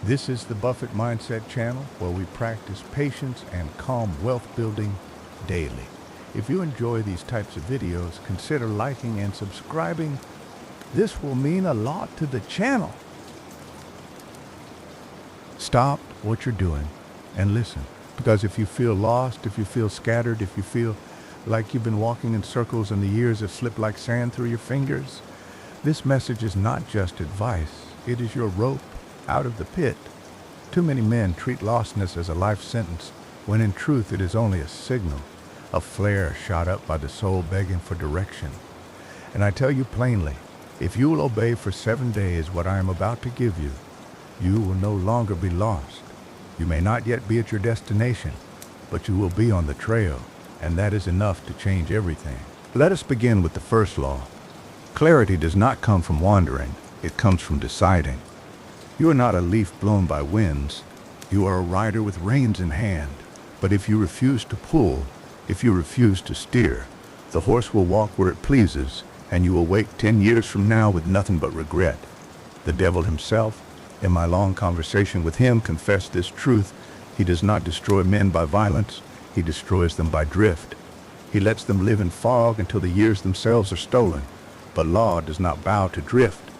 This is the Buffett Mindset channel where we practice patience and calm wealth building daily. If you enjoy these types of videos, consider liking and subscribing. This will mean a lot to the channel. Stop what you're doing and listen, because if you feel lost, if you feel scattered, if you feel like you've been walking in circles and the years have slipped like sand through your fingers, this message is not just advice, it is your rope out of the pit. Too many men treat lostness as a life sentence, when in truth it is only a signal, a flare shot up by the soul begging for direction. And I tell you plainly, if you will obey for 7 days what I am about to give you, you will no longer be lost. You may not yet be at your destination, but you will be on the trail, and that is enough to change everything. Let us begin with the first law. Clarity does not come from wandering, it comes from deciding. You are not a leaf blown by winds. You are a rider with reins in hand. But if you refuse to pull, if you refuse to steer, the horse will walk where it pleases, and you will wake 10 years from now with nothing but regret. The devil himself, in my long conversation with him, confessed this truth. He does not destroy men by violence. He destroys them by drift. He lets them live in fog until the years themselves are stolen. But law does not bow to drift.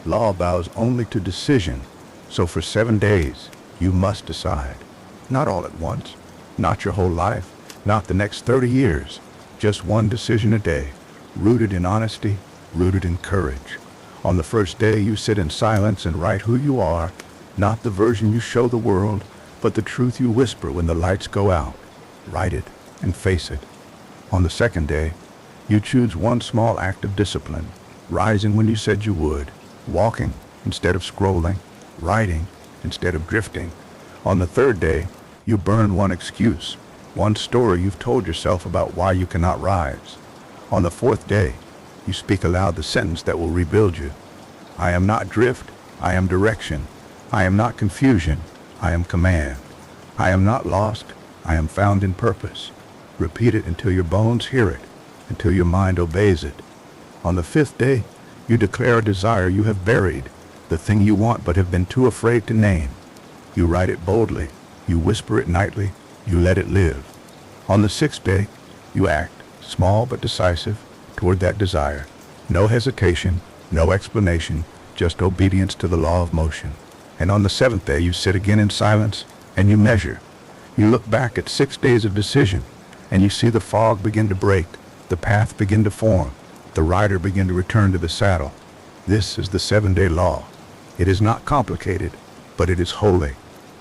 Law bows only to decision. So for 7 days, you must decide. Not all at once, not your whole life, not the next 30 years. Just one decision a day, rooted in honesty, rooted in courage. On the first day, you sit in silence and write who you are, not the version you show the world, but the truth you whisper when the lights go out. Write it and face it. On the second day, you choose one small act of discipline, rising when you said you would, walking instead of scrolling, writing instead of drifting. On the third day, you burn one excuse, one story you've told yourself about why you cannot rise. On the fourth day, you speak aloud the sentence that will rebuild you. I am not drift, I am direction. I am not confusion, I am command. I am not lost, I am found in purpose. Repeat it until your bones hear it, until your mind obeys it. On the fifth day, you declare a desire you have buried, the thing you want but have been too afraid to name. You write it boldly, you whisper it nightly, you let it live. On the sixth day, you act, small but decisive, toward that desire. No hesitation, no explanation, just obedience to the law of motion. And on the seventh day, you sit again in silence and you measure. You look back at 6 days of decision and you see the fog begin to break, the path begin to form, the rider begin to return to the saddle. This is the 7-day law. It is not complicated, but it is holy.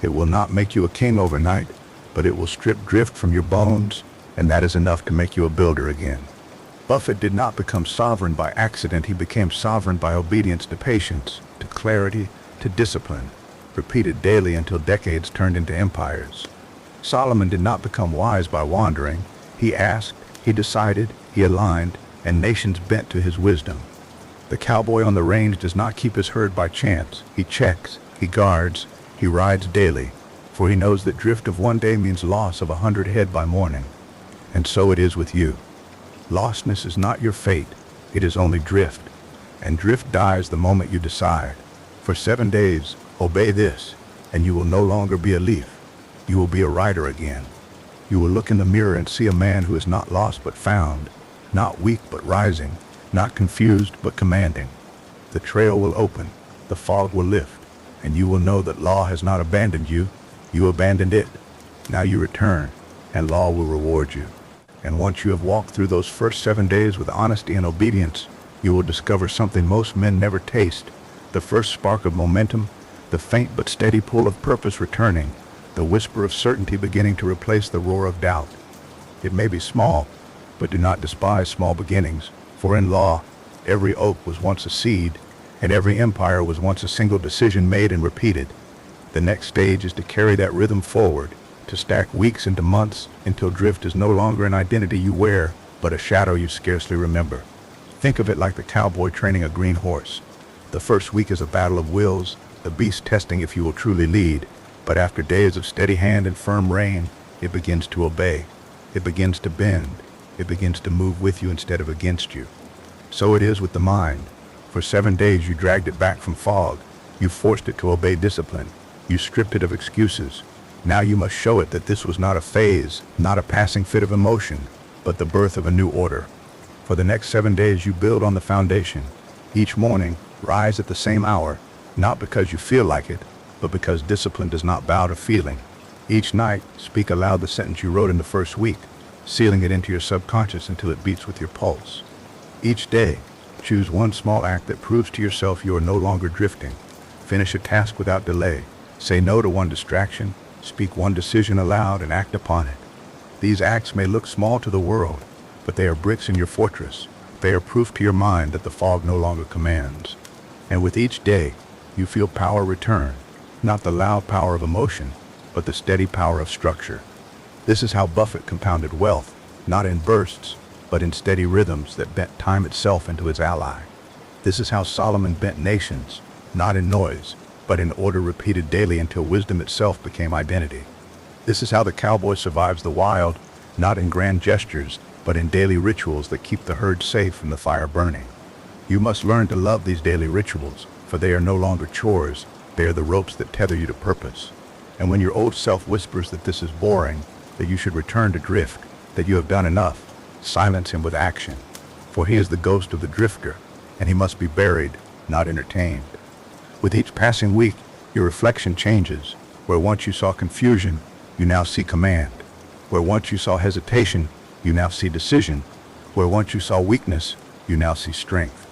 It will not make you a king overnight, but it will strip drift from your bones, and that is enough to make you a builder again. Buffett did not become sovereign by accident. He became sovereign by obedience to patience, to clarity, to discipline, repeated daily until decades turned into empires. Solomon did not become wise by wandering. He asked, he decided, he aligned, and nations bent to his wisdom. The cowboy on the range does not keep his herd by chance. He checks, he guards, he rides daily, for he knows that drift of one day means loss of 100 head by morning. And so it is with you. Lostness is not your fate, it is only drift. And drift dies the moment you decide. For 7 days, obey this, and you will no longer be a leaf. You will be a rider again. You will look in the mirror and see a man who is not lost but found, not weak but rising, not confused but commanding. The trail will open, the fog will lift, and you will know that law has not abandoned you, you abandoned it. Now you return, and law will reward you. And once you have walked through those first 7 days with honesty and obedience, you will discover something most men never taste, the first spark of momentum, the faint but steady pull of purpose returning, the whisper of certainty beginning to replace the roar of doubt. It may be small, but do not despise small beginnings, for in law, every oak was once a seed, and every empire was once a single decision made and repeated. The next stage is to carry that rhythm forward, to stack weeks into months until drift is no longer an identity you wear, but a shadow you scarcely remember. Think of it like the cowboy training a green horse. The first week is a battle of wills, the beast testing if you will truly lead, but after days of steady hand and firm rein, it begins to obey. It begins to bend. It begins to move with you instead of against you. So it is with the mind. For 7 days you dragged it back from fog. You forced it to obey discipline. You stripped it of excuses. Now you must show it that this was not a phase, not a passing fit of emotion, but the birth of a new order. For the next 7 days you build on the foundation. Each morning, rise at the same hour, not because you feel like it, but because discipline does not bow to feeling. Each night, speak aloud the sentence you wrote in the first week, sealing it into your subconscious until it beats with your pulse. Each day, choose one small act that proves to yourself you are no longer drifting. Finish a task without delay. Say no to one distraction, speak one decision aloud, and act upon it. These acts may look small to the world, but they are bricks in your fortress. They are proof to your mind that the fog no longer commands. And with each day, you feel power return, not the loud power of emotion, but the steady power of structure. This is how Buffett compounded wealth, not in bursts, but in steady rhythms that bent time itself into his ally. This is how Solomon bent nations, not in noise, but in order repeated daily until wisdom itself became identity. This is how the cowboy survives the wild, not in grand gestures, but in daily rituals that keep the herd safe from the fire burning. You must learn to love these daily rituals, for they are no longer chores, they are the ropes that tether you to purpose. And when your old self whispers that this is boring, that you should return to drift, that you have done enough, silence him with action. For he is the ghost of the drifter, and he must be buried, not entertained. With each passing week, your reflection changes. Where once you saw confusion, you now see command. Where once you saw hesitation, you now see decision. Where once you saw weakness, you now see strength.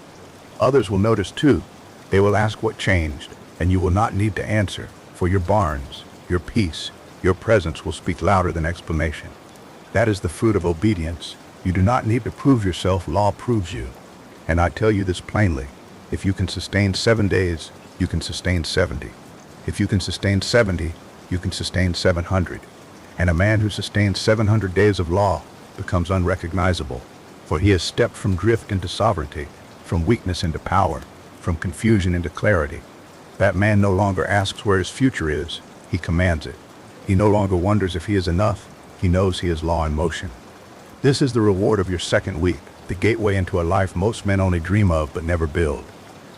Others will notice too. They will ask what changed, and you will not need to answer, for your barns, your peace, your presence will speak louder than explanation. That is the fruit of obedience. You do not need to prove yourself, law proves you. And I tell you this plainly, if you can sustain 7 days, you can sustain 70. If you can sustain 70, you can sustain 700. And a man who sustains 700 days of law becomes unrecognizable, for he has stepped from drift into sovereignty, from weakness into power, from confusion into clarity. That man no longer asks where his future is, he commands it. He no longer wonders if he is enough, he knows he is law in motion. This is the reward of your second week, the gateway into a life most men only dream of but never build.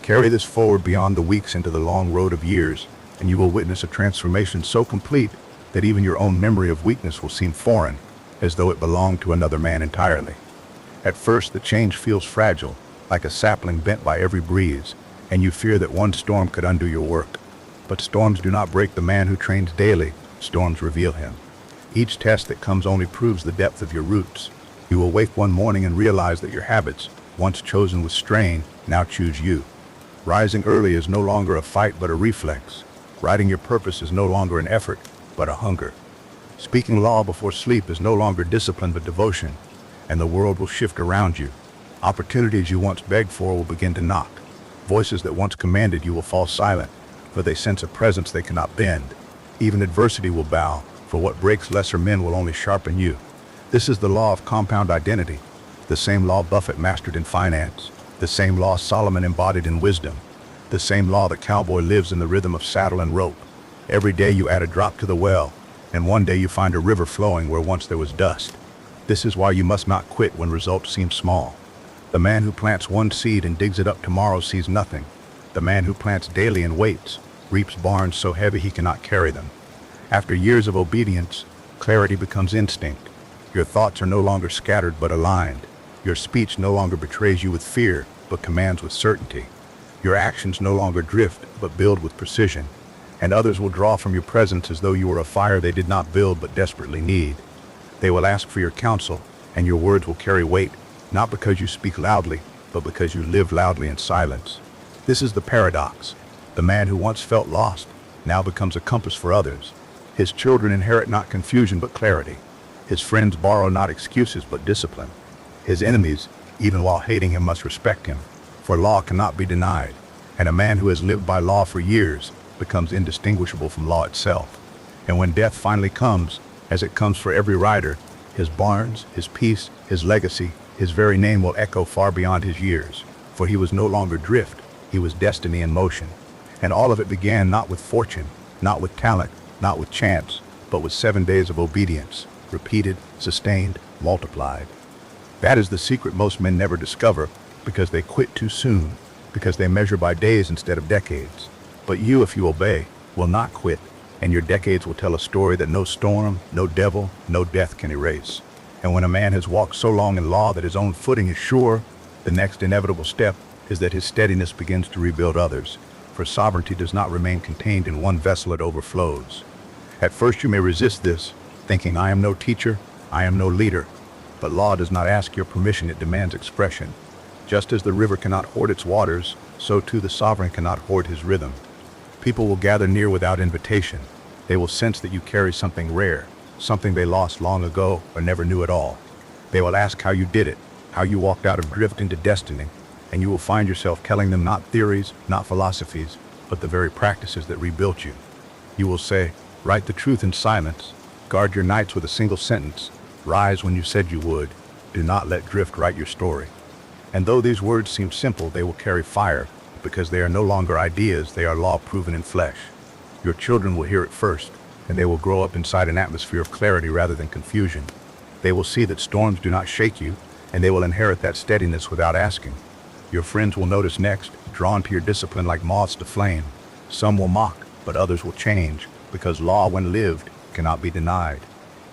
Carry this forward beyond the weeks into the long road of years, and you will witness a transformation so complete that even your own memory of weakness will seem foreign, as though it belonged to another man entirely. At first, the change feels fragile, like a sapling bent by every breeze, and you fear that one storm could undo your work. But storms do not break the man who trains daily, storms reveal him. Each test that comes only proves the depth of your roots. You will wake one morning and realize that your habits, once chosen with strain, now choose you. Rising early is no longer a fight but a reflex. Writing your purpose is no longer an effort, but a hunger. Speaking law before sleep is no longer discipline but devotion, and the world will shift around you. Opportunities you once begged for will begin to knock. Voices that once commanded you will fall silent, for they sense a presence they cannot bend. Even adversity will bow, for what breaks lesser men will only sharpen you. This is the law of compound identity, the same law Buffett mastered in finance, the same law Solomon embodied in wisdom, the same law the cowboy lives in the rhythm of saddle and rope. Every day you add a drop to the well, and one day you find a river flowing where once there was dust. This is why you must not quit when results seem small. The man who plants one seed and digs it up tomorrow sees nothing. The man who plants daily and waits reaps barns so heavy he cannot carry them. After years of obedience, clarity becomes instinct. Your thoughts are no longer scattered but aligned. Your speech no longer betrays you with fear, but commands with certainty. Your actions no longer drift, but build with precision. And others will draw from your presence as though you were a fire they did not build but desperately need. They will ask for your counsel, and your words will carry weight, not because you speak loudly, but because you live loudly in silence. This is the paradox. The man who once felt lost now becomes a compass for others. His children inherit not confusion but clarity. His friends borrow not excuses but discipline. His enemies, even while hating him, must respect him, for law cannot be denied, and a man who has lived by law for years becomes indistinguishable from law itself. And when death finally comes, as it comes for every rider, his barns, his peace, his legacy, his very name will echo far beyond his years, for he was no longer drift, he was destiny in motion. And all of it began not with fortune, not with talent, not with chance, but with 7 days of obedience, repeated, sustained, multiplied. That is the secret most men never discover, because they quit too soon, because they measure by days instead of decades. But you, if you obey, will not quit, and your decades will tell a story that no storm, no devil, no death can erase. And when a man has walked so long in law that his own footing is sure, the next inevitable step is that his steadiness begins to rebuild others, for sovereignty does not remain contained in one vessel, it overflows. At first you may resist this, thinking, I am no teacher, I am no leader. But law does not ask your permission, it demands expression. Just as the river cannot hoard its waters, so too the sovereign cannot hoard his rhythm. People will gather near without invitation. They will sense that you carry something rare, something they lost long ago or never knew at all. They will ask how you did it, how you walked out of drift into destiny, and you will find yourself telling them not theories, not philosophies, but the very practices that rebuilt you. You will say, write the truth in silence, guard your nights with a single sentence, rise when you said you would, do not let drift write your story. And though these words seem simple, they will carry fire, because they are no longer ideas, they are law proven in flesh. Your children will hear it first, and they will grow up inside an atmosphere of clarity rather than confusion. They will see that storms do not shake you, and they will inherit that steadiness without asking. Your friends will notice next, drawn to your discipline like moths to flame. Some will mock, but others will change, because law, when lived, cannot be denied.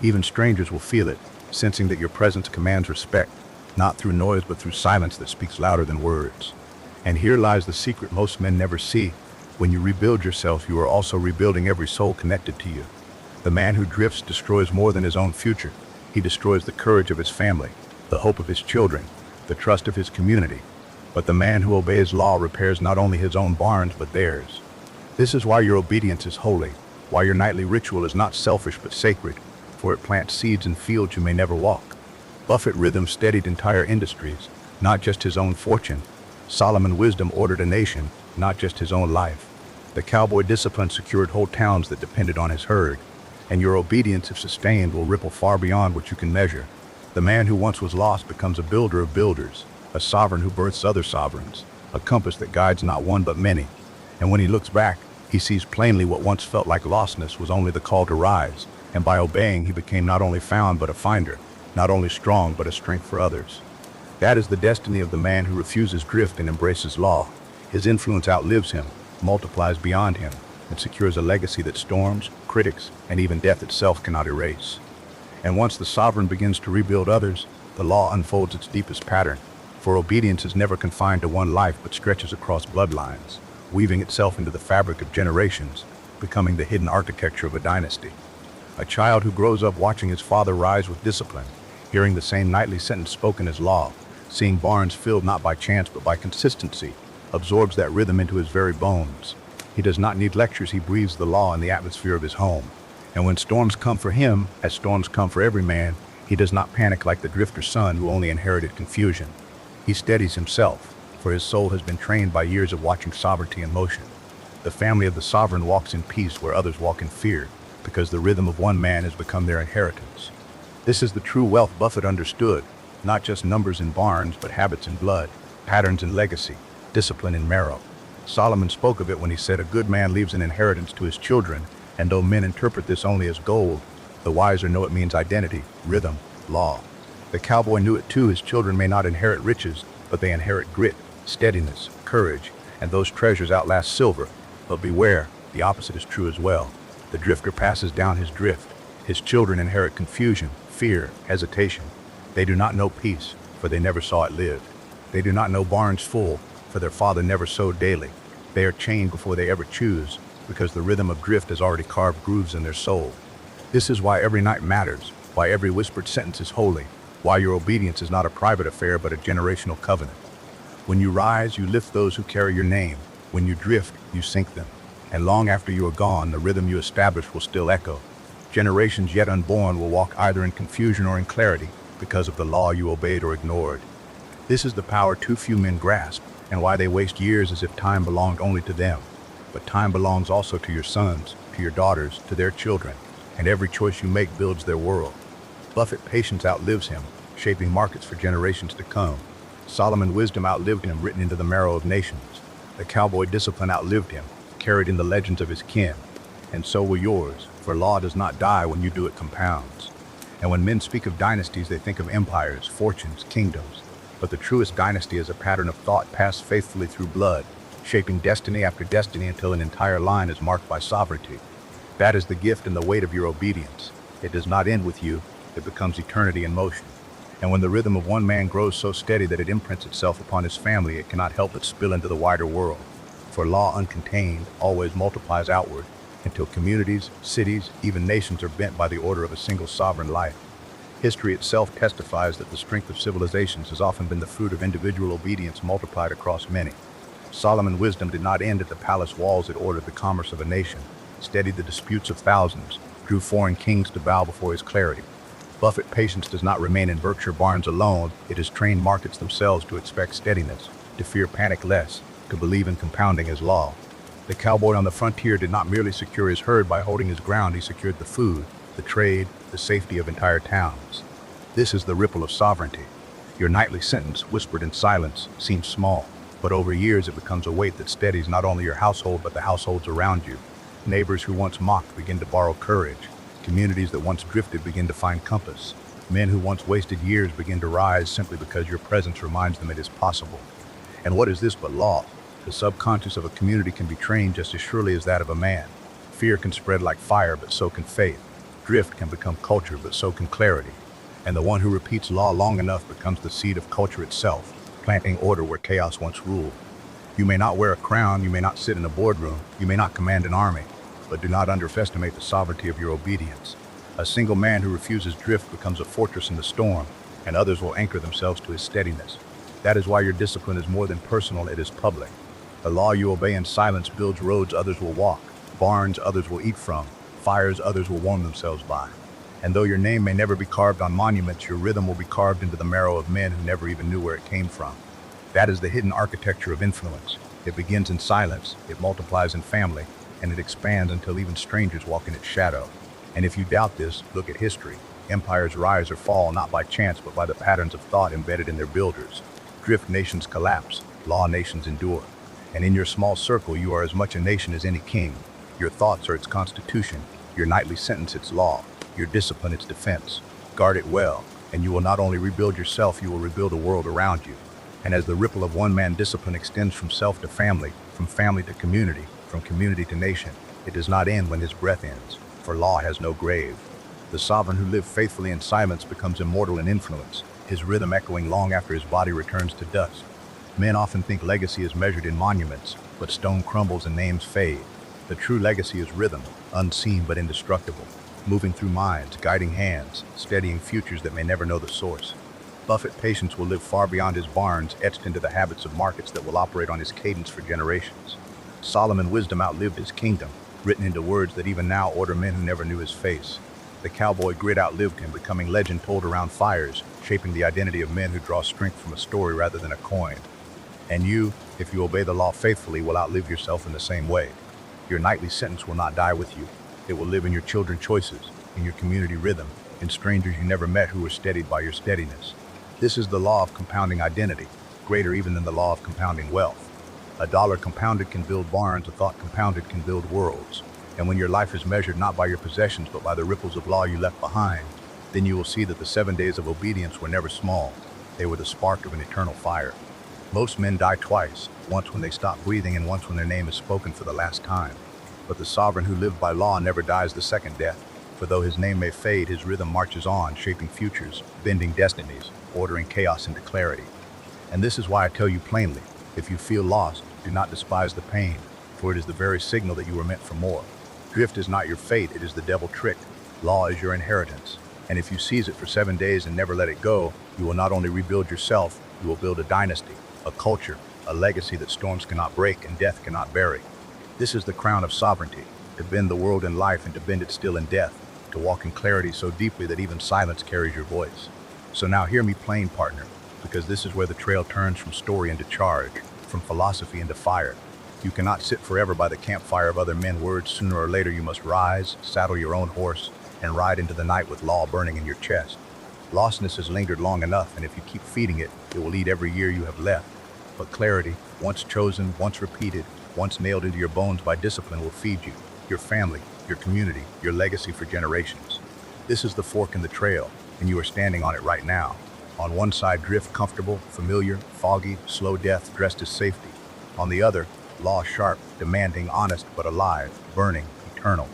Even strangers will feel it, sensing that your presence commands respect, not through noise but through silence that speaks louder than words. And here lies the secret most men never see. When you rebuild yourself, you are also rebuilding every soul connected to you. The man who drifts destroys more than his own future. He destroys the courage of his family, the hope of his children, the trust of his community. But the man who obeys law repairs not only his own barns, but theirs. This is why your obedience is holy, why your nightly ritual is not selfish but sacred, for it plants seeds in fields you may never walk. Buffett rhythm steadied entire industries, not just his own fortune. Solomon wisdom ordered a nation, not just his own life. The cowboy discipline secured whole towns that depended on his herd. And your obedience, if sustained, will ripple far beyond what you can measure. The man who once was lost becomes a builder of builders, a sovereign who births other sovereigns, a compass that guides not one but many. And when he looks back, he sees plainly what once felt like lostness was only the call to rise, and by obeying he became not only found but a finder, not only strong but a strength for others. That is the destiny of the man who refuses drift and embraces law. His influence outlives him, multiplies beyond him, and secures a legacy that storms, critics, and even death itself cannot erase. And once the sovereign begins to rebuild others, the law unfolds its deepest pattern, for obedience is never confined to one life but stretches across bloodlines, weaving itself into the fabric of generations, becoming the hidden architecture of a dynasty. A child who grows up watching his father rise with discipline, hearing the same nightly sentence spoken as law, seeing barns filled not by chance but by consistency, absorbs that rhythm into his very bones. He does not need lectures, he breathes the law in the atmosphere of his home. And when storms come for him, as storms come for every man, he does not panic like the drifter's son who only inherited confusion. He steadies himself, for his soul has been trained by years of watching sovereignty in motion. The family of the sovereign walks in peace where others walk in fear, because the rhythm of one man has become their inheritance. This is the true wealth Buffett understood, not just numbers in barns, but habits in blood, patterns in legacy, discipline in marrow. Solomon spoke of it when he said, a good man leaves an inheritance to his children, and though men interpret this only as gold, the wiser know it means identity, rhythm, law. The cowboy knew it too. His children may not inherit riches, but they inherit grit, steadiness, courage, and those treasures outlast silver. But beware, the opposite is true as well. The drifter passes down his drift. His children inherit confusion, fear, hesitation. They do not know peace, for they never saw it lived. They do not know barns full, for their father never sowed daily. They are chained before they ever choose, because the rhythm of drift has already carved grooves in their soul. This is why every night matters, why every whispered sentence is holy, why your obedience is not a private affair but a generational covenant. When you rise, you lift those who carry your name. When you drift, you sink them. And long after you are gone, the rhythm you establish will still echo. Generations yet unborn will walk either in confusion or in clarity because of the law you obeyed or ignored. This is the power too few men grasp, and why they waste years as if time belonged only to them. But time belongs also to your sons, to your daughters, to their children, and every choice you make builds their world. Buffett patience outlives him, shaping markets for generations to come. Solomon wisdom outlived him, written into the marrow of nations. The cowboy discipline outlived him, carried in the legends of his kin. And so will yours, for law does not die when you do it compounds. And when men speak of dynasties, they think of empires, fortunes, kingdoms. But the truest dynasty is a pattern of thought passed faithfully through blood, shaping destiny after destiny until an entire line is marked by sovereignty. That is the gift and the weight of your obedience. It does not end with you, it becomes eternity in motion. And when the rhythm of one man grows so steady that it imprints itself upon his family, it cannot help but spill into the wider world. For law uncontained always multiplies outward, until communities, cities, even nations are bent by the order of a single sovereign life. History itself testifies that the strength of civilizations has often been the fruit of individual obedience multiplied across many. Solomon's wisdom did not end at the palace walls. It ordered the commerce of a nation, steadied the disputes of thousands, drew foreign kings to bow before his clarity. Buffett's patience does not remain in Berkshire barns alone. It has trained markets themselves to expect steadiness, to fear panic less, to believe in compounding as law. The cowboy on the frontier did not merely secure his herd by holding his ground. He secured the food, the trade, the safety of entire towns. This is the ripple of sovereignty. Your nightly sentence, whispered in silence, seems small, but over years it becomes a weight that steadies not only your household but the households around you. Neighbors who once mocked begin to borrow courage. Communities that once drifted begin to find compass. Men who once wasted years begin to rise simply because your presence reminds them it is possible. And what is this but law? The subconscious of a community can be trained just as surely as that of a man. Fear can spread like fire, but so can faith. Drift can become culture, but so can clarity. And the one who repeats law long enough becomes the seed of culture itself, planting order where chaos once ruled. You may not wear a crown, you may not sit in a boardroom, you may not command an army, but do not underestimate the sovereignty of your obedience. A single man who refuses drift becomes a fortress in the storm, and others will anchor themselves to his steadiness. That is why your discipline is more than personal, it is public. The law you obey in silence builds roads others will walk, barns others will eat from, fires others will warm themselves by. And though your name may never be carved on monuments, your rhythm will be carved into the marrow of men who never even knew where it came from. That is the hidden architecture of influence. It begins in silence, it multiplies in family, and it expands until even strangers walk in its shadow. And if you doubt this, look at history. Empires rise or fall not by chance but by the patterns of thought embedded in their builders. Drift nations collapse, law nations endure. And in your small circle you are as much a nation as any king. Your thoughts are its constitution, your nightly sentence its law, your discipline its defense. Guard it well, and you will not only rebuild yourself, you will rebuild a world around you. And as the ripple of one man discipline extends from self to family, from family to community, from community to nation, it does not end when his breath ends, for law has no grave. The sovereign who lived faithfully in silence becomes immortal in influence, his rhythm echoing long after his body returns to dust. Men often think legacy is measured in monuments, but stone crumbles and names fade. The true legacy is rhythm, unseen but indestructible, moving through minds, guiding hands, steadying futures that may never know the source. Buffett's patience will live far beyond his barns, etched into the habits of markets that will operate on his cadence for generations. Solomon's wisdom outlived his kingdom, written into words that even now order men who never knew his face. The cowboy grit outlived him, becoming legend told around fires, shaping the identity of men who draw strength from a story rather than a coin. And you, if you obey the law faithfully, will outlive yourself in the same way. Your nightly sentence will not die with you. It will live in your children's choices, in your community rhythm, in strangers you never met who were steadied by your steadiness. This is the law of compounding identity, greater even than the law of compounding wealth. A dollar compounded can build barns, a thought compounded can build worlds. And when your life is measured not by your possessions but by the ripples of law you left behind, then you will see that the 7 days of obedience were never small. They were the spark of an eternal fire. Most men die twice, once when they stop breathing and once when their name is spoken for the last time. But the sovereign who lived by law never dies the second death, for though his name may fade, his rhythm marches on, shaping futures, bending destinies, ordering chaos into clarity. And this is why I tell you plainly, if you feel lost, do not despise the pain, for it is the very signal that you were meant for more. Drift is not your fate, it is the devil tricked. Law is your inheritance. And if you seize it for 7 days and never let it go, you will not only rebuild yourself, you will build a dynasty, a culture, a legacy that storms cannot break and death cannot bury. This is the crown of sovereignty, to bend the world in life and to bend it still in death, to walk in clarity so deeply that even silence carries your voice. So now hear me plain, partner, because this is where the trail turns from story into charge, from philosophy into fire. You cannot sit forever by the campfire of other men's words. Sooner or later you must rise, saddle your own horse, and ride into the night with law burning in your chest. Lostness has lingered long enough, and if you keep feeding it, it will eat every year you have left. But clarity, once chosen, once repeated, once nailed into your bones by discipline, will feed you, your family, your community, your legacy for generations. This is the fork in the trail, and you are standing on it right now. On one side, drift, comfortable, familiar, foggy, slow death dressed as safety. On the other, Law sharp, demanding, honest, but alive, burning, eternal.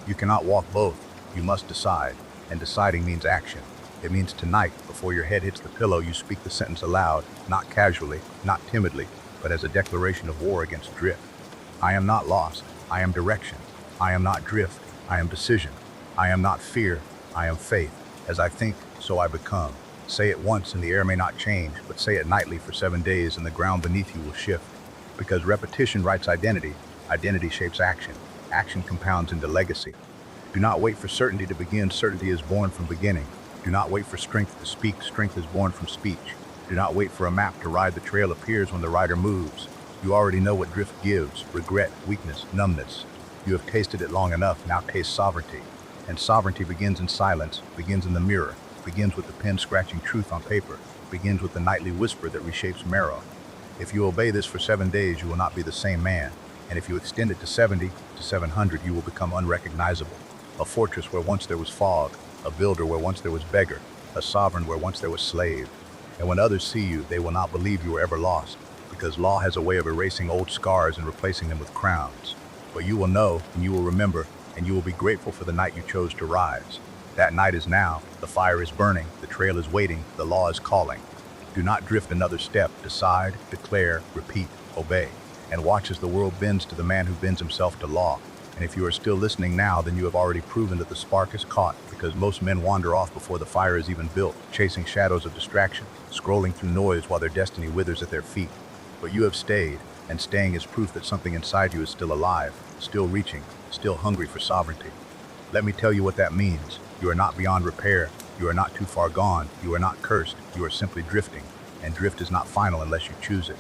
You cannot walk both. You must decide. And deciding means action. It means tonight, before your head hits the pillow, you speak the sentence aloud, not casually, not timidly, but as a declaration of war against drift. I am not lost. I am direction. I am not drift. I am decision. I am not fear. I am faith. As I think, so I become. Say it once and the air may not change, but say it nightly for 7 days and the ground beneath you will shift. Because repetition writes identity, identity shapes action, action compounds into legacy. Do not wait for certainty to begin, certainty is born from beginning. Do not wait for strength to speak, strength is born from speech. Do not wait for a map to ride, the trail appears when the rider moves. You already know what drift gives, regret, weakness, numbness. You have tasted it long enough, now taste sovereignty. And sovereignty begins in silence, begins in the mirror, begins with the pen scratching truth on paper, begins with the nightly whisper that reshapes marrow. If you obey this for 7 days, you will not be the same man. And if you extend it to 70, to 700, you will become unrecognizable. A fortress where once there was fog, a builder where once there was beggar, a sovereign where once there was slave. And when others see you, they will not believe you were ever lost, because law has a way of erasing old scars and replacing them with crowns. But you will know, and you will remember, and you will be grateful for the night you chose to rise. That night is now, the fire is burning, the trail is waiting, the law is calling. Do not drift another step, decide, declare, repeat, obey, and watch as the world bends to the man who bends himself to law. And if you are still listening now, then you have already proven that the spark is caught, because most men wander off before the fire is even built, chasing shadows of distraction, scrolling through noise while their destiny withers at their feet. But you have stayed, and staying is proof that something inside you is still alive, still reaching, still hungry for sovereignty. Let me tell you what that means. You are not beyond repair. You are not too far gone. You are not cursed. You are simply drifting. And drift is not final unless you choose it.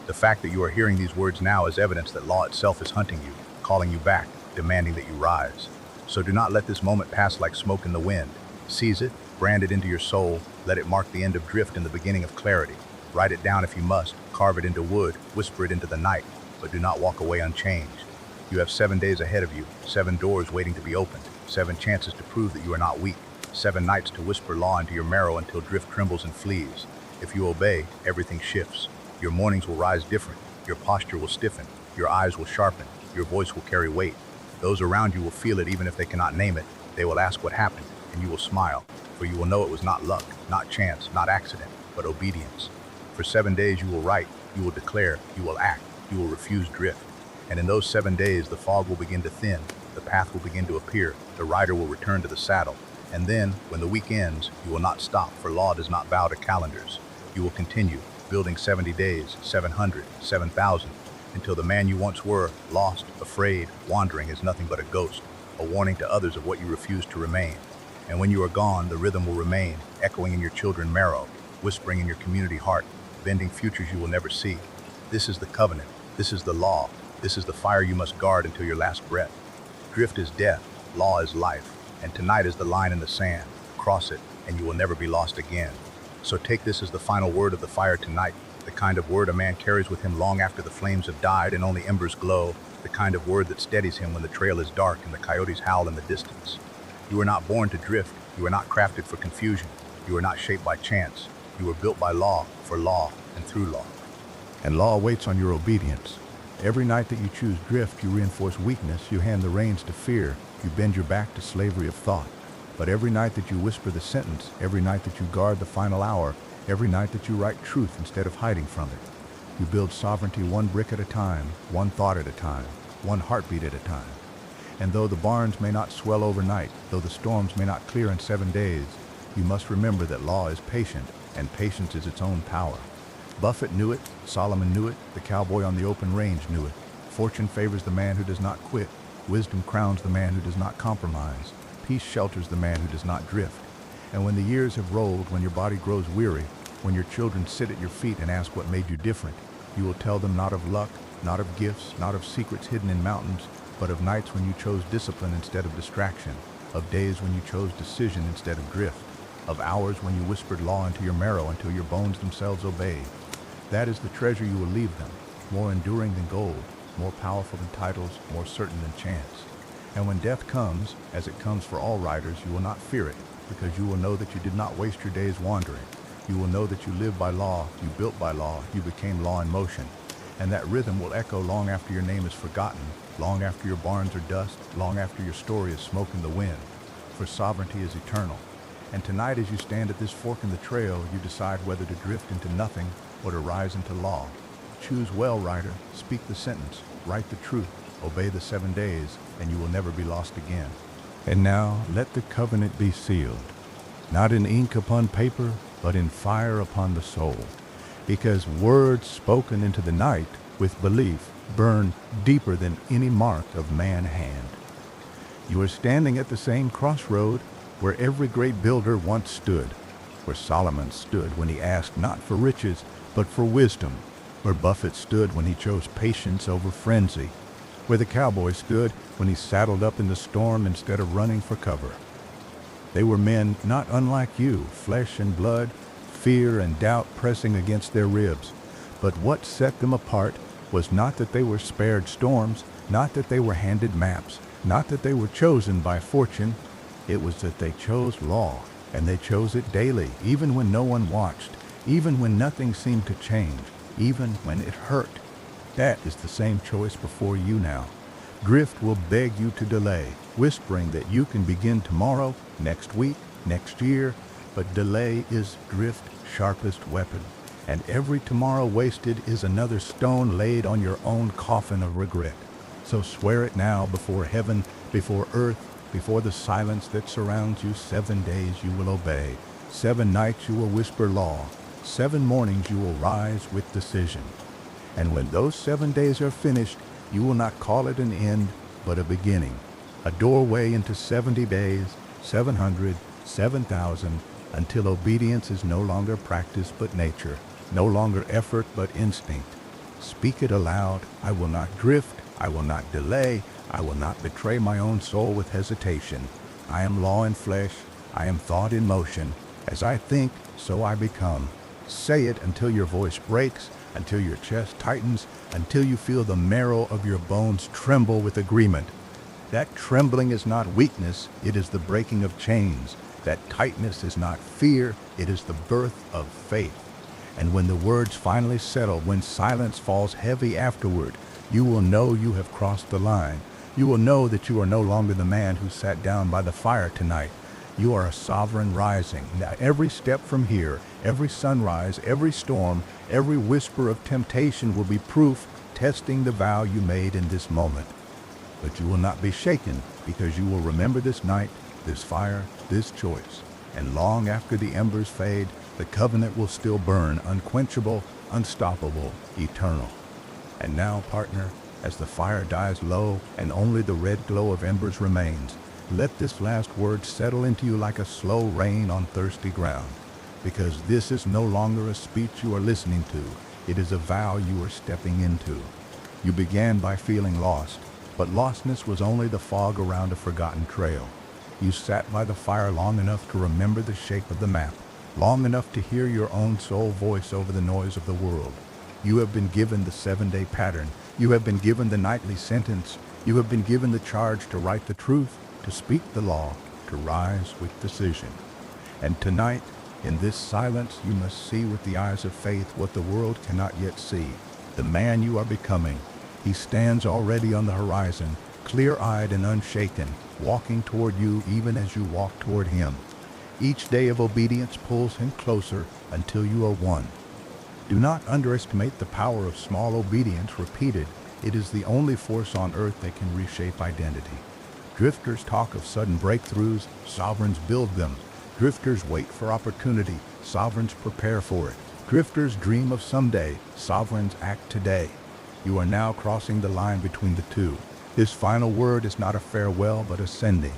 The fact that you are hearing these words now is evidence that law itself is hunting you, calling you back, demanding that you rise. So do not let this moment pass like smoke in the wind. Seize it, brand it into your soul, let it mark the end of drift and the beginning of clarity. Write it down if you must, carve it into wood, whisper it into the night, but do not walk away unchanged. You have 7 days ahead of you, 7 doors waiting to be opened, 7 chances to prove that you are not weak, 7 nights to whisper law into your marrow until drift trembles and flees. If you obey, everything shifts. Your mornings will rise different, your posture will stiffen, your eyes will sharpen, your voice will carry weight. Those around you will feel it even if they cannot name it. They will ask what happened, and you will smile, for you will know it was not luck, not chance, not accident, but obedience. For 7 days you will write, you will declare, you will act, you will refuse drift. And in those 7 days the fog will begin to thin, the path will begin to appear, the rider will return to the saddle. And then, when the week ends, you will not stop, for law does not bow to calendars. You will continue, building 70 days, 700, 7,000, until the man you once were, lost, afraid, wandering, is nothing but a ghost, a warning to others of what you refuse to remain. And when you are gone, the rhythm will remain, echoing in your children's marrow, whispering in your community heart, bending futures you will never see. This is the covenant, this is the law, this is the fire you must guard until your last breath. Drift is death, law is life, and tonight is the line in the sand. Cross it, and you will never be lost again. So take this as the final word of the fire tonight, the kind of word a man carries with him long after the flames have died and only embers glow, the kind of word that steadies him when the trail is dark and the coyotes howl in the distance. You are not born to drift, you are not crafted for confusion, you are not shaped by chance, you are built by law, for law, and through law. And law waits on your obedience. Every night that you choose drift, you reinforce weakness, you hand the reins to fear, you bend your back to slavery of thought. But every night that you whisper the sentence, every night that you guard the final hour, every night that you write truth instead of hiding from it, you build sovereignty one brick at a time, one thought at a time, one heartbeat at a time. And though the barns may not swell overnight, though the storms may not clear in 7 days, you must remember that law is patient, and patience is its own power. Buffett knew it, Solomon knew it, the cowboy on the open range knew it. Fortune favors the man who does not quit. Wisdom crowns the man who does not compromise. Peace shelters the man who does not drift. And when the years have rolled, when your body grows weary, when your children sit at your feet and ask what made you different, you will tell them not of luck, not of gifts, not of secrets hidden in mountains, but of nights when you chose discipline instead of distraction, of days when you chose decision instead of drift, of hours when you whispered law into your marrow until your bones themselves obeyed. That is the treasure you will leave them, more enduring than gold, more powerful than titles, more certain than chance. And when death comes, as it comes for all riders, you will not fear it, because you will know that you did not waste your days wandering. You will know that you live by law, you built by law, you became law in motion. And that rhythm will echo long after your name is forgotten, long after your barns are dust, long after your story is smoke in the wind. For sovereignty is eternal. And tonight, as you stand at this fork in the trail, you decide whether to drift into nothing or to rise into law. Choose well, writer. Speak the sentence. Write the truth. Obey the 7 days, and you will never be lost again. And now, let the covenant be sealed, not in ink upon paper, but in fire upon the soul. Because words spoken into the night with belief burn deeper than any mark of man hand. You are standing at the same crossroad where every great builder once stood, where Solomon stood when he asked not for riches, but for wisdom, where Buffett stood when he chose patience over frenzy, where the cowboy stood when he saddled up in the storm instead of running for cover. They were men not unlike you, flesh and blood, fear and doubt pressing against their ribs. But what set them apart was not that they were spared storms, not that they were handed maps, not that they were chosen by fortune. It was that they chose law, and they chose it daily, even when no one watched, even when nothing seemed to change, even when it hurt. That is the same choice before you now. Drift will beg you to delay, whispering that you can begin tomorrow, next week, next year, but delay is drift's sharpest weapon, and every tomorrow wasted is another stone laid on your own coffin of regret. So swear it now before heaven, before earth, before the silence that surrounds you. 7 days you will obey. 7 nights you will whisper law. 7 mornings you will rise with decision. And when those 7 days are finished, you will not call it an end, but a beginning. A doorway into 70 days, 700, 7,000, until obedience is no longer practice but nature, no longer effort but instinct. Speak it aloud. I will not drift. I will not delay. I will not betray my own soul with hesitation. I am law in flesh. I am thought in motion. As I think, so I become. Say it until your voice breaks, until your chest tightens, until you feel the marrow of your bones tremble with agreement. That trembling is not weakness, it is the breaking of chains. That tightness is not fear, it is the birth of faith. And when the words finally settle, when silence falls heavy afterward, you will know you have crossed the line. You will know that you are no longer the man who sat down by the fire tonight. You are a sovereign rising. Now every step from here, every sunrise, every storm, every whisper of temptation will be proof testing the vow you made in this moment. But you will not be shaken, because you will remember this night, this fire, this choice. And long after the embers fade, the covenant will still burn, unquenchable, unstoppable, eternal. And now, partner, as the fire dies low and only the red glow of embers remains, let this last word settle into you like a slow rain on thirsty ground. Because this is no longer a speech you are listening to, it is a vow you are stepping into. You began by feeling lost, but lostness was only the fog around a forgotten trail. You sat by the fire long enough to remember the shape of the map, long enough to hear your own soul voice over the noise of the world. You have been given the 7-day pattern. You have been given the nightly sentence. You have been given the charge to write the truth, to speak the law, to rise with decision. And tonight, in this silence, you must see with the eyes of faith what the world cannot yet see. The man you are becoming. He stands already on the horizon, clear-eyed and unshaken, walking toward you even as you walk toward him. Each day of obedience pulls him closer until you are one. Do not underestimate the power of small obedience repeated. It is the only force on earth that can reshape identity. Drifters talk of sudden breakthroughs, sovereigns build them. Drifters wait for opportunity, sovereigns prepare for it. Drifters dream of someday, sovereigns act today. You are now crossing the line between the two. This final word is not a farewell, but a sending.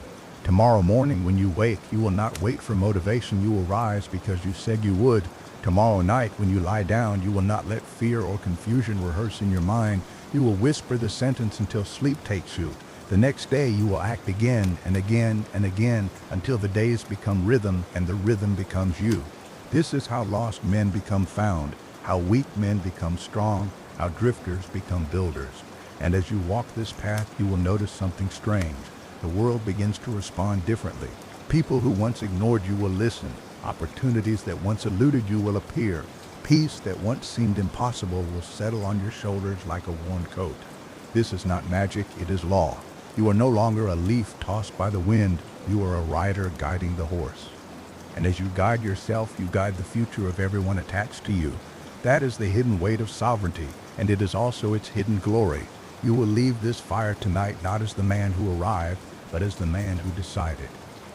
Tomorrow morning when you wake, you will not wait for motivation, you will rise because you said you would. Tomorrow night when you lie down, you will not let fear or confusion rehearse in your mind. You will whisper the sentence until sleep takes you. The next day you will act again and again and again until the days become rhythm and the rhythm becomes you. This is how lost men become found, how weak men become strong, how drifters become builders. And as you walk this path, you will notice something strange. The world begins to respond differently. People who once ignored you will listen. Opportunities that once eluded you will appear. Peace that once seemed impossible will settle on your shoulders like a worn coat. This is not magic, it is law. You are no longer a leaf tossed by the wind, you are a rider guiding the horse. And as you guide yourself, you guide the future of everyone attached to you. That is the hidden weight of sovereignty, and it is also its hidden glory. You will leave this fire tonight not as the man who arrived, but as the man who decided.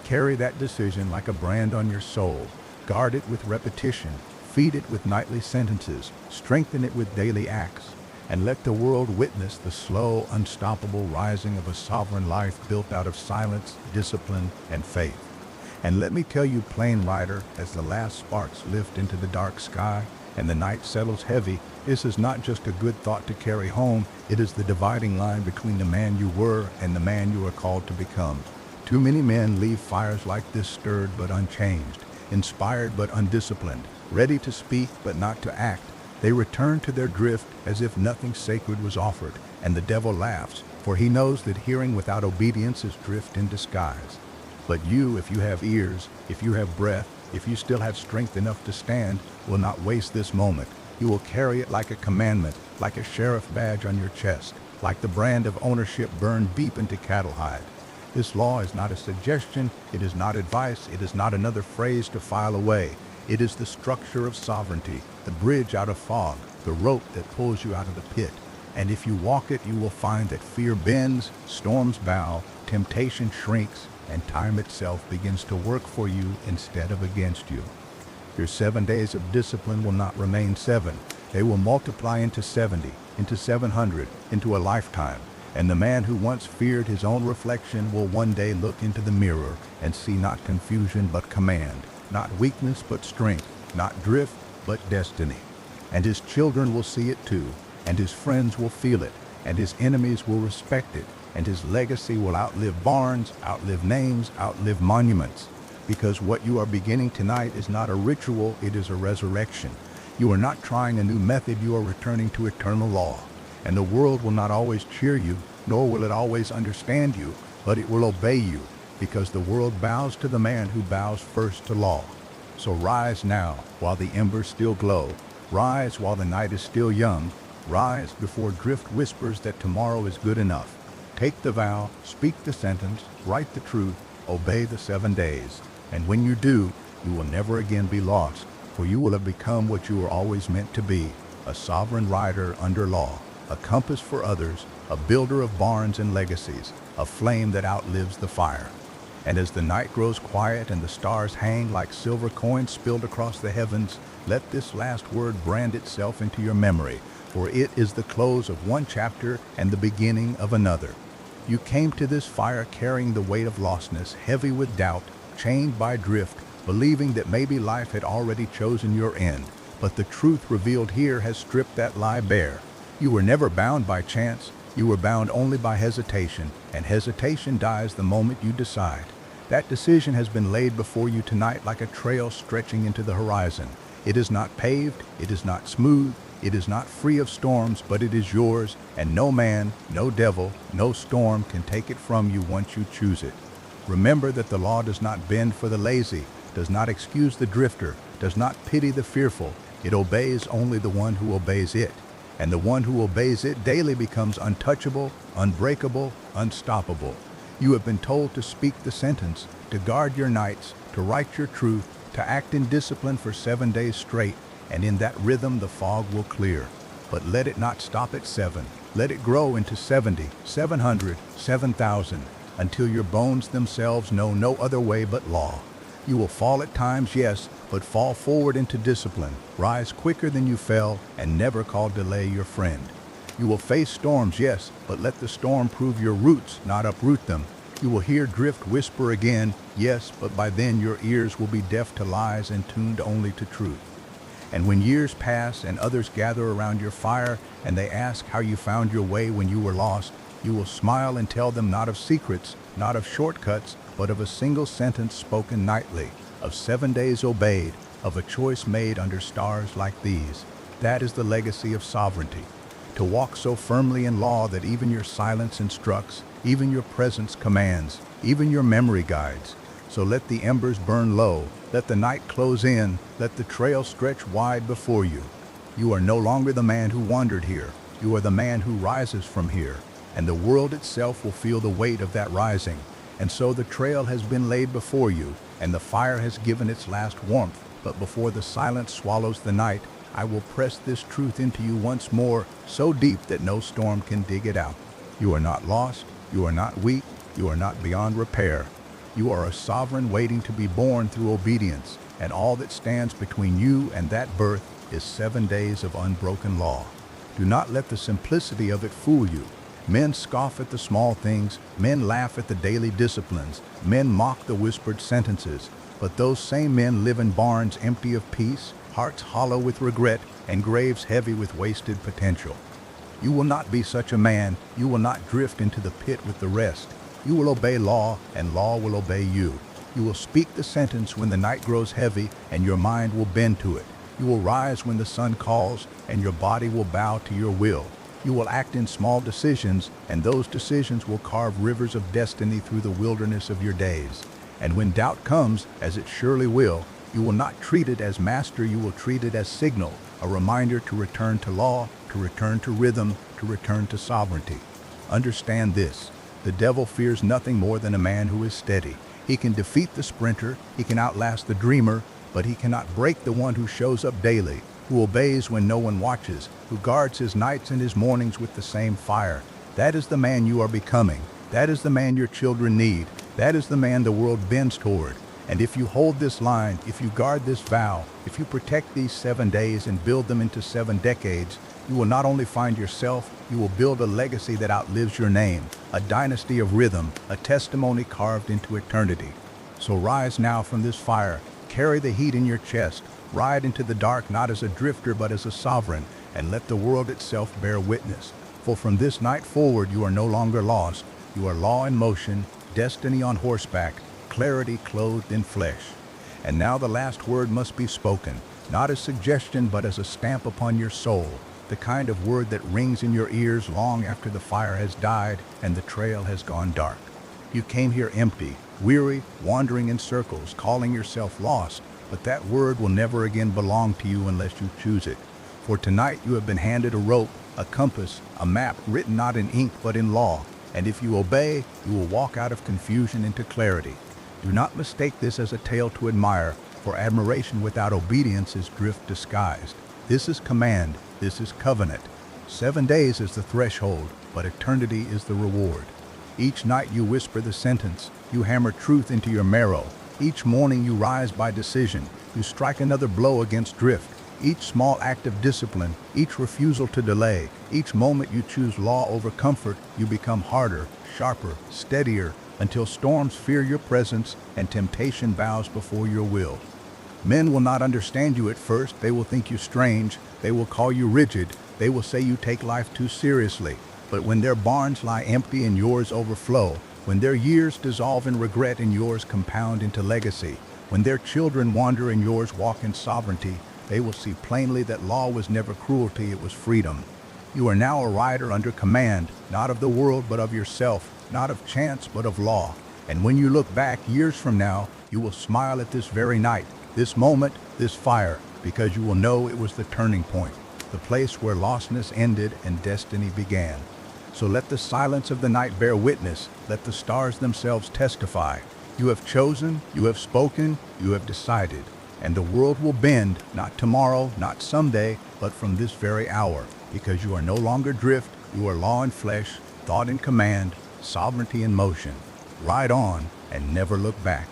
Carry that decision like a brand on your soul. Guard it with repetition. Feed it with nightly sentences. Strengthen it with daily acts. And let the world witness the slow, unstoppable rising of a sovereign life built out of silence, discipline, and faith. And let me tell you, plain rider, as the last sparks lift into the dark sky and the night settles heavy, this is not just a good thought to carry home, it is the dividing line between the man you were and the man you are called to become. Too many men leave fires like this stirred but unchanged, inspired but undisciplined, ready to speak but not to act. They return to their drift as if nothing sacred was offered, and the devil laughs, for he knows that hearing without obedience is drift in disguise. But you, if you have ears, if you have breath, if you still have strength enough to stand, will not waste this moment. You will carry it like a commandment, like a sheriff badge on your chest, like the brand of ownership burned deep into cattle hide. This law is not a suggestion, it is not advice, it is not another phrase to file away. It is the structure of sovereignty, the bridge out of fog, the rope that pulls you out of the pit. And if you walk it, you will find that fear bends, storms bow, temptation shrinks, and time itself begins to work for you instead of against you. Your 7 days of discipline will not remain 7. They will multiply into 70, into 700, into a lifetime. And the man who once feared his own reflection will one day look into the mirror and see not confusion but command, not weakness but strength, not drift but destiny. And his children will see it too, and his friends will feel it, and his enemies will respect it, and his legacy will outlive barns, outlive names, outlive monuments. Because what you are beginning tonight is not a ritual, it is a resurrection. You are not trying a new method, you are returning to eternal law. And the world will not always cheer you, nor will it always understand you, but it will obey you, because the world bows to the man who bows first to law. So rise now, while the embers still glow. Rise while the night is still young. Rise before drift whispers that tomorrow is good enough. Take the vow, speak the sentence, write the truth, obey the 7 days. And when you do, you will never again be lost, for you will have become what you were always meant to be, a sovereign rider under law, a compass for others, a builder of barns and legacies, a flame that outlives the fire. And as the night grows quiet and the stars hang like silver coins spilled across the heavens, let this last word brand itself into your memory, for it is the close of one chapter and the beginning of another. You came to this fire carrying the weight of lostness, heavy with doubt, chained by drift, believing that maybe life had already chosen your end. But the truth revealed here has stripped that lie bare. You were never bound by chance, you were bound only by hesitation, and hesitation dies the moment you decide. That decision has been laid before you tonight like a trail stretching into the horizon. It is not paved, it is not smooth, it is not free of storms, but it is yours, and no man, no devil, no storm can take it from you once you choose it. Remember that the law does not bend for the lazy, does not excuse the drifter, does not pity the fearful. It obeys only the one who obeys it. And the one who obeys it daily becomes untouchable, unbreakable, unstoppable. You have been told to speak the sentence, to guard your nights, to write your truth, to act in discipline for 7 days straight, and in that rhythm the fog will clear. But let it not stop at 7. Let it grow into 70, 700, 7,000, until your bones themselves know no other way but law. You will fall at times, yes, but fall forward into discipline, rise quicker than you fell, and never call delay your friend. You will face storms, yes, but let the storm prove your roots, not uproot them. You will hear drift whisper again, yes, but by then your ears will be deaf to lies and tuned only to truth. And when years pass and others gather around your fire and they ask how you found your way when you were lost, you will smile and tell them not of secrets, not of shortcuts, but of a single sentence spoken nightly, of 7 days obeyed, of a choice made under stars like these. That is the legacy of sovereignty. To walk so firmly in law that even your silence instructs, even your presence commands, even your memory guides. So let the embers burn low, Let the night close in. Let the trail stretch wide before you. You are no longer the man who wandered here. You are the man who rises from here. And the world itself will feel the weight of that rising. And so the trail has been laid before you, and the fire has given its last warmth. But before the silence swallows the night, I will press this truth into you once more, so deep that no storm can dig it out. You are not lost. You are not weak. You are not beyond repair. You are a sovereign waiting to be born through obedience, and all that stands between you and that birth is 7 days of unbroken law. Do not let the simplicity of it fool you. Men scoff at the small things, men laugh at the daily disciplines, men mock the whispered sentences, but those same men live in barns empty of peace, hearts hollow with regret, and graves heavy with wasted potential. You will not be such a man. You will not drift into the pit with the rest. You will obey law, and law will obey you. You will speak the sentence when the night grows heavy, and your mind will bend to it. You will rise when the sun calls, and your body will bow to your will. You will act in small decisions, and those decisions will carve rivers of destiny through the wilderness of your days. And when doubt comes, as it surely will, you will not treat it as master, you will treat it as signal, a reminder to return to law, to return to rhythm, to return to sovereignty. Understand this: the devil fears nothing more than a man who is steady. He can defeat the sprinter, he can outlast the dreamer, but he cannot break the one who shows up daily, who obeys when no one watches, who guards his nights and his mornings with the same fire. That is the man you are becoming. That is the man your children need. That is the man the world bends toward. And if you hold this line, if you guard this vow, if you protect these 7 days and build them into 7 decades, you will not only find yourself, you will build a legacy that outlives your name, a dynasty of rhythm, a testimony carved into eternity. So rise now from this fire, carry the heat in your chest, ride into the dark not as a drifter but as a sovereign, and let the world itself bear witness. For from this night forward you are no longer lost. You are law in motion, destiny on horseback, clarity clothed in flesh. And now the last word must be spoken, not as suggestion but as a stamp upon your soul, the kind of word that rings in your ears long after the fire has died and the trail has gone dark. You came here empty, weary, wandering in circles, calling yourself lost, but that word will never again belong to you unless you choose it. For tonight you have been handed a rope, a compass, a map written not in ink but in law, and if you obey, you will walk out of confusion into clarity. Do not mistake this as a tale to admire, for admiration without obedience is drift disguised. This is command, this is covenant. 7 days is the threshold, but eternity is the reward. Each night you whisper the sentence, you hammer truth into your marrow. Each morning you rise by decision, you strike another blow against drift. Each small act of discipline, each refusal to delay, each moment you choose law over comfort, you become harder, sharper, steadier, until storms fear your presence and temptation bows before your will. Men will not understand you at first. They will think you strange. They will call you rigid. They will say you take life too seriously. But when their barns lie empty and yours overflow, when their years dissolve in regret and yours compound into legacy, when their children wander and yours walk in sovereignty, they will see plainly that law was never cruelty, it was freedom. You are now a rider under command, not of the world but of yourself, not of chance but of law. And when you look back years from now, you will smile at this very night, this moment, this fire, because you will know it was the turning point, the place where lostness ended and destiny began. So let the silence of the night bear witness, let the stars themselves testify. You have chosen, you have spoken, you have decided. And the world will bend, not tomorrow, not someday, but from this very hour, because you are no longer drift, you are law in flesh, thought in command, sovereignty in motion. Ride on and never look back.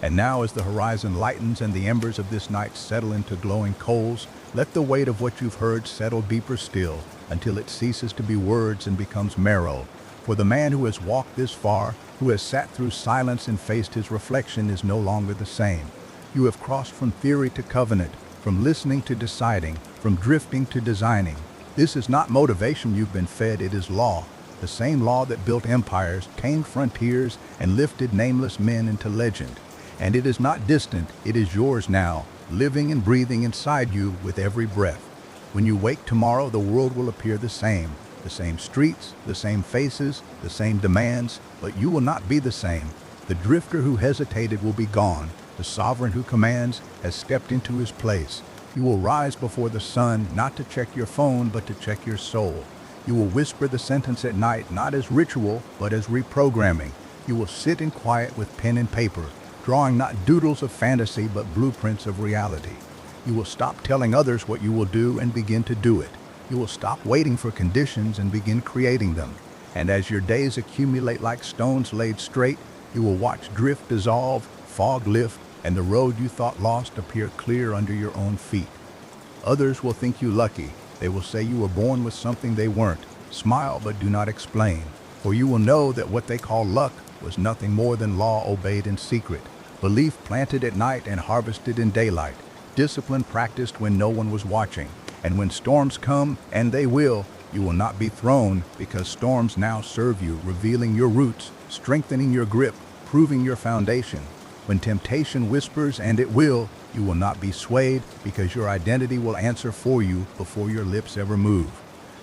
And now as the horizon lightens and the embers of this night settle into glowing coals, let the weight of what you've heard settle deeper still, until it ceases to be words and becomes marrow. For the man who has walked this far, who has sat through silence and faced his reflection, is no longer the same. You have crossed from theory to covenant, from listening to deciding, from drifting to designing. This is not motivation you've been fed, it is law. The same law that built empires, tamed frontiers, and lifted nameless men into legend. And it is not distant, it is yours now, living and breathing inside you with every breath. When you wake tomorrow, the world will appear the same streets, the same faces, the same demands, but you will not be the same. The drifter who hesitated will be gone. The sovereign who commands has stepped into his place. You will rise before the sun, not to check your phone, but to check your soul. You will whisper the sentence at night, not as ritual, but as reprogramming. You will sit in quiet with pen and paper, drawing not doodles of fantasy, but blueprints of reality. You will stop telling others what you will do and begin to do it. You will stop waiting for conditions and begin creating them. And as your days accumulate like stones laid straight, you will watch drift dissolve, fog lift, and the road you thought lost appear clear under your own feet. Others will think you lucky. They will say you were born with something they weren't. Smile but do not explain, for you will know that what they call luck was nothing more than law obeyed in secret, belief planted at night and harvested in daylight, discipline practiced when no one was watching. And when storms come, and they will, you will not be thrown, because storms now serve you, revealing your roots, strengthening your grip, proving your foundation. When temptation whispers, and it will, you will not be swayed, because your identity will answer for you before your lips ever move.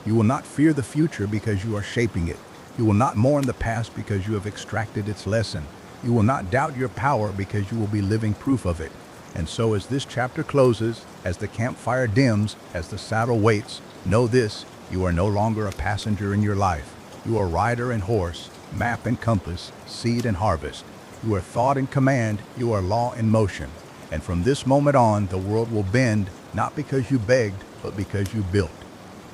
You will not fear the future because you are shaping it. You will not mourn the past because you have extracted its lesson. You will not doubt your power because you will be living proof of it. And so as this chapter closes, as the campfire dims, as the saddle waits, know this: you are no longer a passenger in your life. You are rider and horse, map and compass, seed and harvest. You are thought and command, you are law in motion. And from this moment on, the world will bend, not because you begged, but because you built.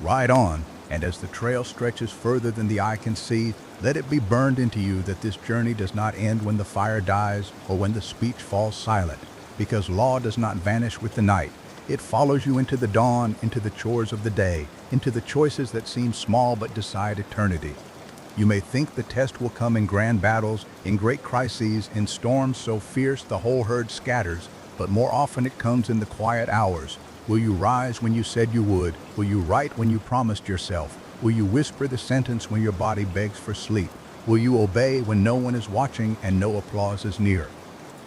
Ride on, and as the trail stretches further than the eye can see, let it be burned into you that this journey does not end when the fire dies or when the speech falls silent, because law does not vanish with the night. It follows you into the dawn, into the chores of the day, into the choices that seem small but decide eternity. You may think the test will come in grand battles, in great crises, in storms so fierce the whole herd scatters, but more often it comes in the quiet hours. Will you rise when you said you would? Will you write when you promised yourself? Will you whisper the sentence when your body begs for sleep? Will you obey when no one is watching and no applause is near?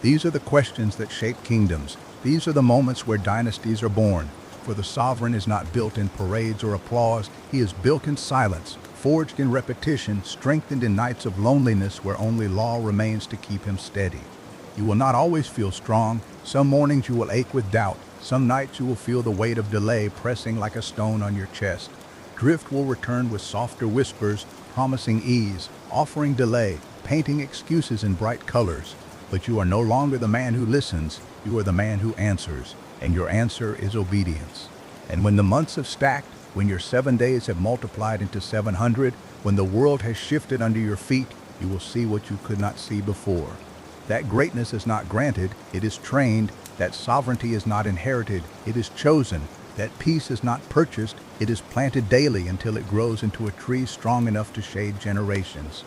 These are the questions that shape kingdoms. These are the moments where dynasties are born. For the sovereign is not built in parades or applause. He is built in silence, forged in repetition, strengthened in nights of loneliness where only law remains to keep him steady. You will not always feel strong. Some mornings you will ache with doubt. Some nights you will feel the weight of delay pressing like a stone on your chest. Drift will return with softer whispers, promising ease, offering delay, painting excuses in bright colors. But you are no longer the man who listens, you are the man who answers, and your answer is obedience. And when the months have stacked, when your 7 days have multiplied into 700, when the world has shifted under your feet, you will see what you could not see before. That greatness is not granted, it is trained. That sovereignty is not inherited, it is chosen. That peace is not purchased, it is planted daily until it grows into a tree strong enough to shade generations.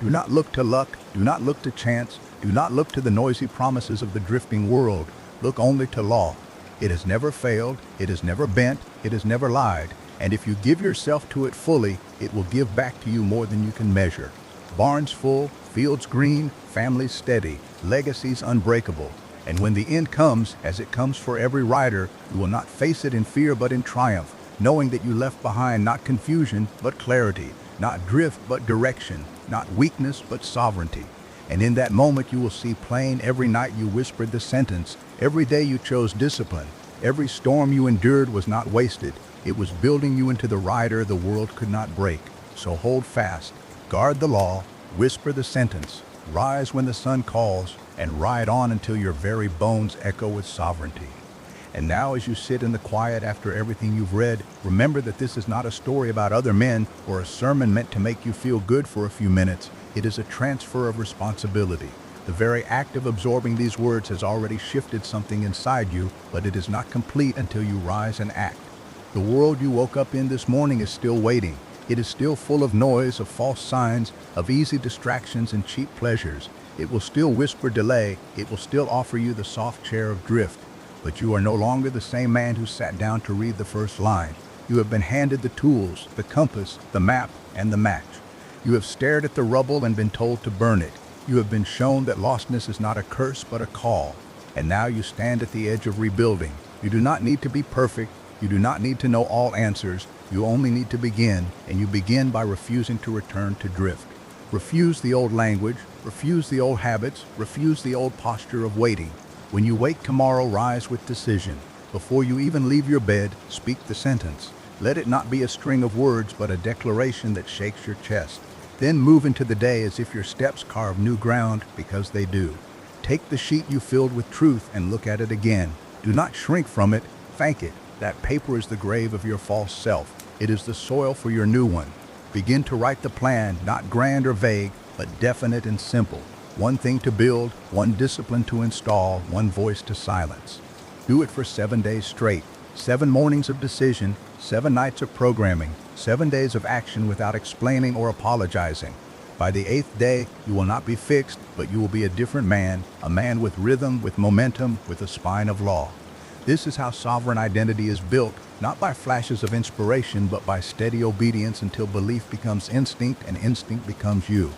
Do not look to luck, do not look to chance, do not look to the noisy promises of the drifting world. Look only to law. It has never failed, it has never bent, it has never lied. And if you give yourself to it fully, it will give back to you more than you can measure. Barns full, fields green, families steady, legacies unbreakable. And when the end comes, as it comes for every rider, you will not face it in fear but in triumph, knowing that you left behind not confusion but clarity, not drift but direction, not weakness but sovereignty. And in that moment you will see plain every night you whispered the sentence, every day you chose discipline, every storm you endured was not wasted. It was building you into the rider the world could not break. So hold fast, guard the law, whisper the sentence, rise when the sun calls, and ride on until your very bones echo with sovereignty. And now as you sit in the quiet after everything you've read, remember that this is not a story about other men or a sermon meant to make you feel good for a few minutes. It is a transfer of responsibility. The very act of absorbing these words has already shifted something inside you, but it is not complete until you rise and act. The world you woke up in this morning is still waiting. It is still full of noise, of false signs, of easy distractions and cheap pleasures. It will still whisper delay. It will still offer you the soft chair of drift. But you are no longer the same man who sat down to read the first line. You have been handed the tools, the compass, the map, and the match. You have stared at the rubble and been told to burn it. You have been shown that lostness is not a curse but a call. And now you stand at the edge of rebuilding. You do not need to be perfect. You do not need to know all answers. You only need to begin, and you begin by refusing to return to drift. Refuse the old language, refuse the old habits, refuse the old posture of waiting. When you wake tomorrow, rise with decision. Before you even leave your bed, speak the sentence. Let it not be a string of words, but a declaration that shakes your chest. Then move into the day as if your steps carve new ground, because they do. Take the sheet you filled with truth and look at it again. Do not shrink from it, thank it. That paper is the grave of your false self. It is the soil for your new one. Begin to write the plan, not grand or vague, but definite and simple. One thing to build, one discipline to install, one voice to silence. Do it for 7 days straight. 7 mornings of decision, 7 nights of programming, 7 days of action without explaining or apologizing. By the 8th day, you will not be fixed, but you will be a different man, a man with rhythm, with momentum, with a spine of law. This is how sovereign identity is built, not by flashes of inspiration, but by steady obedience until belief becomes instinct and instinct becomes you.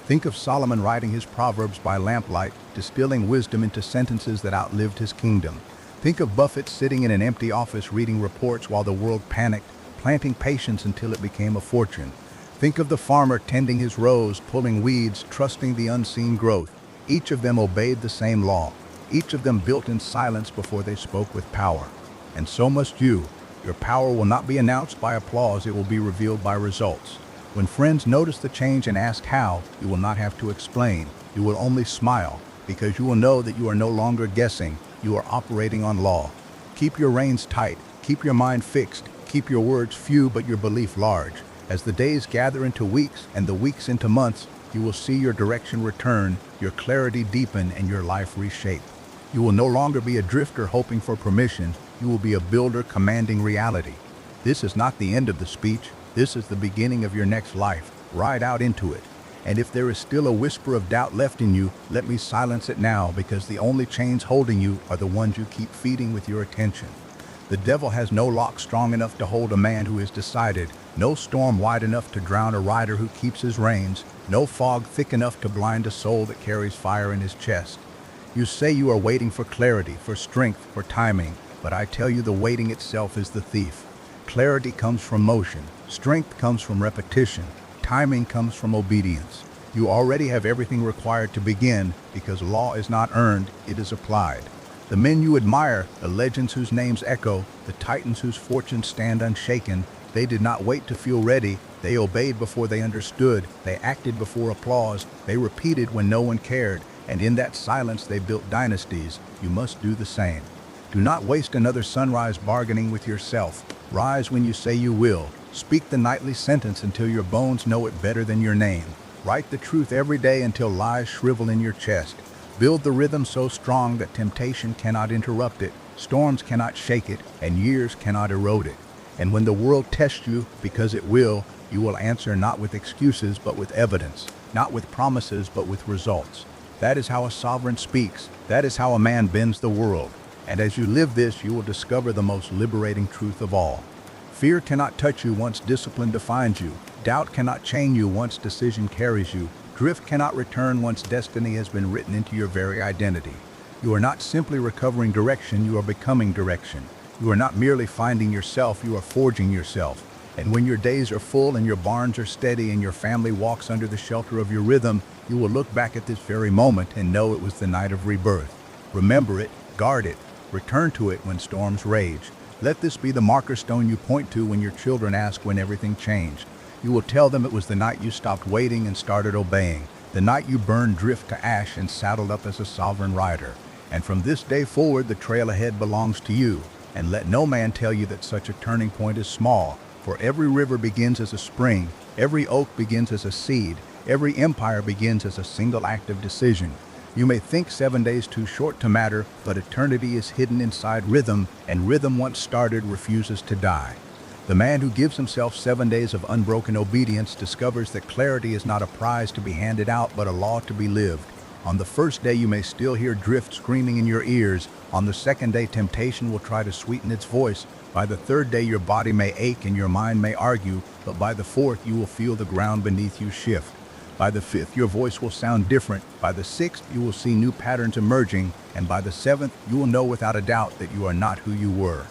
Think of Solomon writing his Proverbs by lamplight, distilling wisdom into sentences that outlived his kingdom. Think of Buffett sitting in an empty office reading reports while the world panicked, planting patience until it became a fortune. Think of the farmer tending his rows, pulling weeds, trusting the unseen growth. Each of them obeyed the same law. Each of them built in silence before they spoke with power. And so must you. Your power will not be announced by applause, it will be revealed by results. When friends notice the change and ask how, you will not have to explain. You will only smile, because you will know that you are no longer guessing, you are operating on law. Keep your reins tight, keep your mind fixed, keep your words few but your belief large. As the days gather into weeks and the weeks into months, you will see your direction return, your clarity deepen, and your life reshape. You will no longer be a drifter hoping for permission, you will be a builder commanding reality. This is not the end of the speech, this is the beginning of your next life. Ride out into it. And if there is still a whisper of doubt left in you, let me silence it now, because the only chains holding you are the ones you keep feeding with your attention. The devil has no lock strong enough to hold a man who is decided, no storm wide enough to drown a rider who keeps his reins, no fog thick enough to blind a soul that carries fire in his chest. You say you are waiting for clarity, for strength, for timing, but I tell you the waiting itself is the thief. Clarity comes from motion, strength comes from repetition, timing comes from obedience. You already have everything required to begin, because law is not earned, it is applied. The men you admire, the legends whose names echo, the titans whose fortunes stand unshaken, they did not wait to feel ready, they obeyed before they understood, they acted before applause, they repeated when no one cared, and in that silence they built dynasties. You must do the same. Do not waste another sunrise bargaining with yourself. Rise when you say you will. Speak the nightly sentence until your bones know it better than your name. Write the truth every day until lies shrivel in your chest. Build the rhythm so strong that temptation cannot interrupt it, storms cannot shake it, and years cannot erode it. And when the world tests you, because it will, you will answer not with excuses but with evidence, not with promises but with results. That is how a sovereign speaks. That is how a man bends the world. And as you live this, you will discover the most liberating truth of all. Fear cannot touch you once discipline defines you. Doubt cannot chain you once decision carries you. Drift cannot return once destiny has been written into your very identity. You are not simply recovering direction, you are becoming direction. You are not merely finding yourself, you are forging yourself. And when your days are full and your barns are steady and your family walks under the shelter of your rhythm, you will look back at this very moment and know it was the night of rebirth. Remember it, guard it, return to it when storms rage. Let this be the marker stone you point to when your children ask when everything changed. You will tell them it was the night you stopped waiting and started obeying, the night you burned drift to ash and saddled up as a sovereign rider. And from this day forward, the trail ahead belongs to you. And let no man tell you that such a turning point is small, for every river begins as a spring, every oak begins as a seed, every empire begins as a single act of decision. You may think 7 days too short to matter, but eternity is hidden inside rhythm, and rhythm once started refuses to die. The man who gives himself 7 days of unbroken obedience discovers that clarity is not a prize to be handed out, but a law to be lived. On the first day you may still hear drift screaming in your ears. On the second day temptation will try to sweeten its voice. By the third day your body may ache and your mind may argue, but by the fourth you will feel the ground beneath you shift. By the fifth your voice will sound different. By the sixth you will see new patterns emerging, and by the seventh you will know without a doubt that you are not who you were.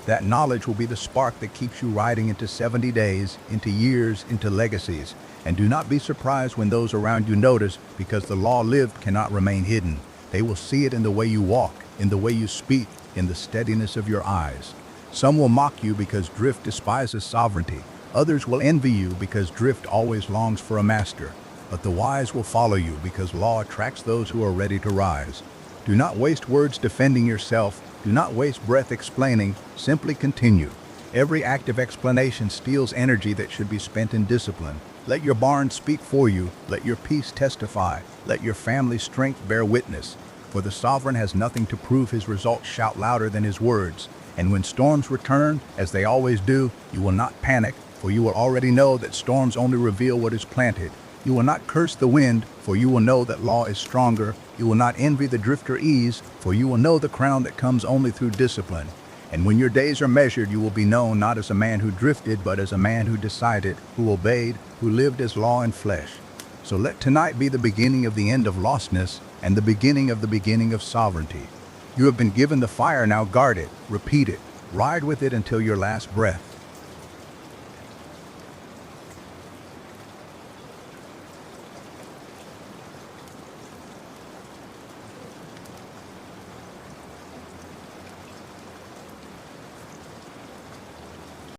That knowledge will be the spark that keeps you riding into 70 days, into years, into legacies. And do not be surprised when those around you notice, because the law lived cannot remain hidden. They will see it in the way you walk, in the way you speak, in the steadiness of your eyes. Some will mock you because drift despises sovereignty. Others will envy you because drift always longs for a master. But the wise will follow you because law attracts those who are ready to rise. Do not waste words defending yourself. Do not waste breath explaining. Simply continue. Every act of explanation steals energy that should be spent in discipline. Let your barn speak for you. Let your peace testify. Let your family's strength bear witness. For the sovereign has nothing to prove. His results shout louder than his words. And when storms return, as they always do, you will not panic, for you will already know that storms only reveal what is planted. You will not curse the wind, for you will know that law is stronger. You will not envy the drifter ease, for you will know the crown that comes only through discipline. And when your days are measured, you will be known not as a man who drifted, but as a man who decided, who obeyed, who lived as law and flesh. So let tonight be the beginning of the end of lostness and the beginning of sovereignty. You have been given the fire, now guard it, repeat it, ride with it until your last breath.